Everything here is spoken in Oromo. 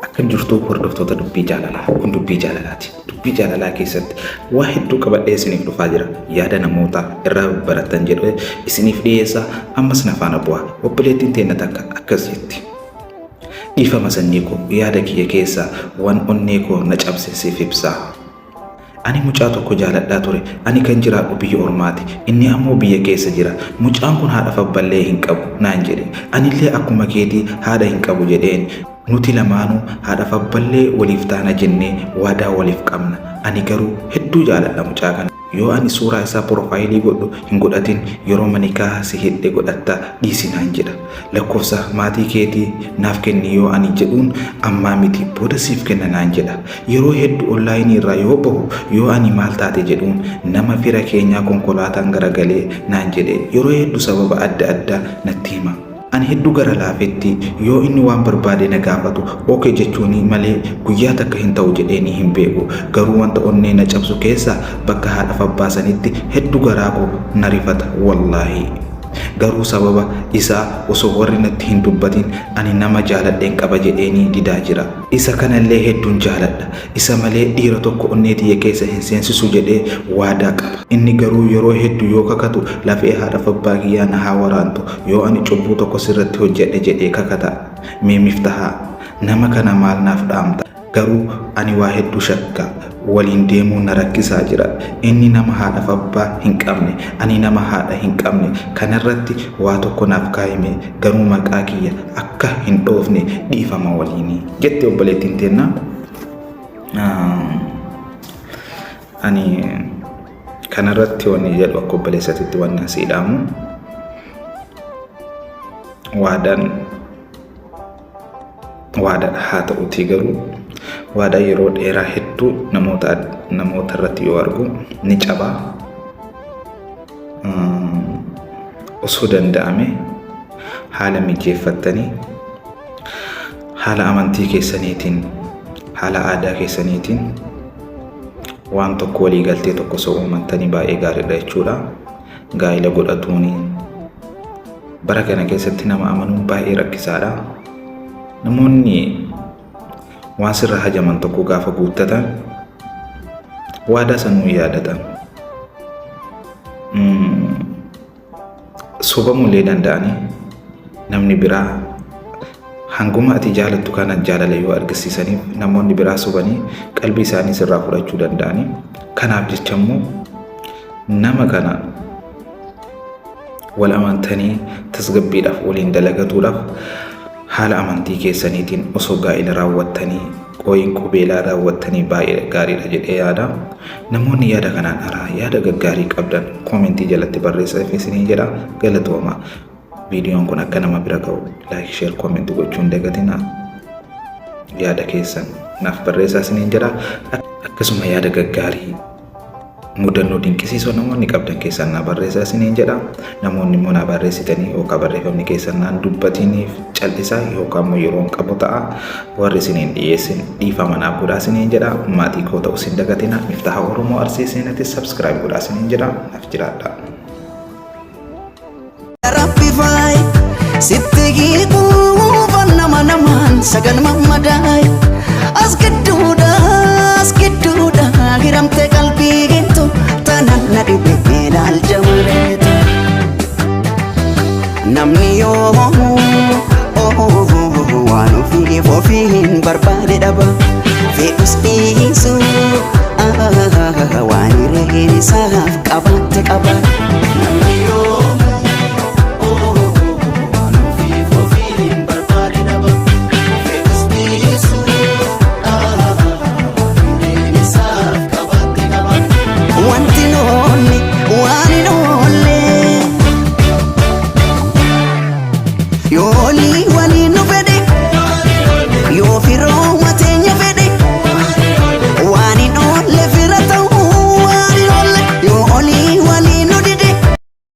Akkan jirtu hordoftoota dubbii jaalalaa kun dubbii jaalalaati. Dubbii jaalalaa keessatti waa hedduu qabadhee isiniif dhufaa jira. Yaada namoota irraa baratan jedhee isiniif dhiyeessa. Ammas na faana bu'aa. Obboleettiin teenya takka akkas jetti. Dhiifama sanyii koo yaada kiyya keessaa waan onnee koo na cabse siif ibsaa. Ani mucaa tokko jaaladhaa ture. Ani kan jiraadhu biyya ormaati. Inni ammoo biyya keessa jira. Mucaan kun haadha fabballee hin qabu naan jedhe. Anillee akkuma keetii haadha hin qabu jedheen. Nuti lamaanuu haadha fabballee waliif taana jennee waadaa waliif qabna. Ani garuu hedduu jaaladha mucaa kana. Yoo ani suuraa isaa profaayilii godhu hin godhatin yeroo manikaa si hidhe godhatta dhiisinaan jedha. Lakkoofsa maatii keetii naaf kenni yoo ani jedhuun ammaa miti booda siif kenna naan jedha. Yeroo hedduu onlaayinii irraa yoo bahu yoo ani maal taate jedhuun nama fira keenyaa konkolaataan garagalee naan jedhe. Yeroo hedduu sababa adda addaa natti hima. Ani hedduu gara laafetti yoo inni waan barbaade na gaafatu ookee jechuun malee guyyaa takka hin ta'u jedheeni hin beeku. Garuu wanta onnee na cabsu keessa bakka haadha fabbaasanitti hedduu garaa koo na rifata wallaahi. Garuu sababa isaa osoo warri natti hin dubbatin ani nama jaaladheen qaba jedheeni didaa jira. Isa kanallee hedduun jaaladha. Isa malee dhiira tokko onnee tiyya keessa hin seensisu jedhee waadaa qaba. Inni garuu yeroo hedduu yoo kakatu lafee haadha fabbaa kiyyaa na haa waraantu yoo ani cubbuu tokko sirratti hojjedhe jedhee kakata. Mee Miftahaa nama kana maal naaf dhaamta? Garuu ani waa hedduu shakka. Waliin deemuu na rakkisaa jira. Inni nama haadha fabbaa hin qabne, ani nama haadha hin qabne. Kanarratti waa tokko naaf kaa'ime garuu maqaa kiyya akka hin dhoofne dhiifama waliini jette obboleettiin teenya. Ani kanarratti wanni jedhu akka obboleessatitti wanni asii dhaamu waadaadha haa ta'uutii garuu waadaa yeroo dheeraa hedduu namoota irratti yoo argu ni cabaa. Osoo danda'ame haala mijeeffattanii haala amantii keessaniitiin haala aadaa keessaniitiin waan tokko walii galtee tokko osoo uummattanii baay'ee gaariidha jechuudha. Gaa'ila godhatuuni bara kana keessatti nama amanuun baay'ee rakkisaadha. Namoonni waan sirra hajaman tokko gaafa guuttatan waadaa sanuu yaadatan. Sobamullee danda'anii namni biraa hanguma ati jaalattu kana jaalala yoo argisiisaniif namoonni biraa sobanii qalbii isaanii sirraa fudhachuu danda'anii. Kanaaf jecha immoo nama kana wal amantanii tasgabbiidhaaf waliin dalagatuudhaaf haala amantii keessaniitiin osoo gaa'ila raawwattanii qooyin qubeelaa raawwattanii baay'ee gaariidha jedhee yaada. Namoonni yaada kanaan alaa yaada gaggaarii qabdan koomentii jalatti barreessaa isiniin jedha. Galatooma. Viidiyoon kun akka nama bira ga'u laayik, sheer, koomentii gochuun hin dagatinaa. Yaada keessan naaf barreessaa isiniin jedha. Akkasuma yaada gaggaarii mudannoo dinqisiisoo namoonni qabdan keessan na barreessaa isiniin jedha. Namoonni immoo na barreessitanii yookaan barreeffamni keessan naan dubbatiniif callisaa yookaan immoo yeroo hin qabu ta'a. Warri isiniin dhiyeessin dhiifama naaf godhaa isiniin jedha. Maatii koo ta'uu hin dagatinaa. Miftahaa Oromoo Arsii seenatti subscribe godhaa isiniin jedha. Naaf jiraadha. Sitti hiikuuf namaan sagal mammadaay as gidduudha hiramtee qalbii geettu tanan na dhibee laal jamareetu namni yoo waan ofii hin barbaade dhaba fedhus dhiisu waan hireen isaaf qabaatte qaba.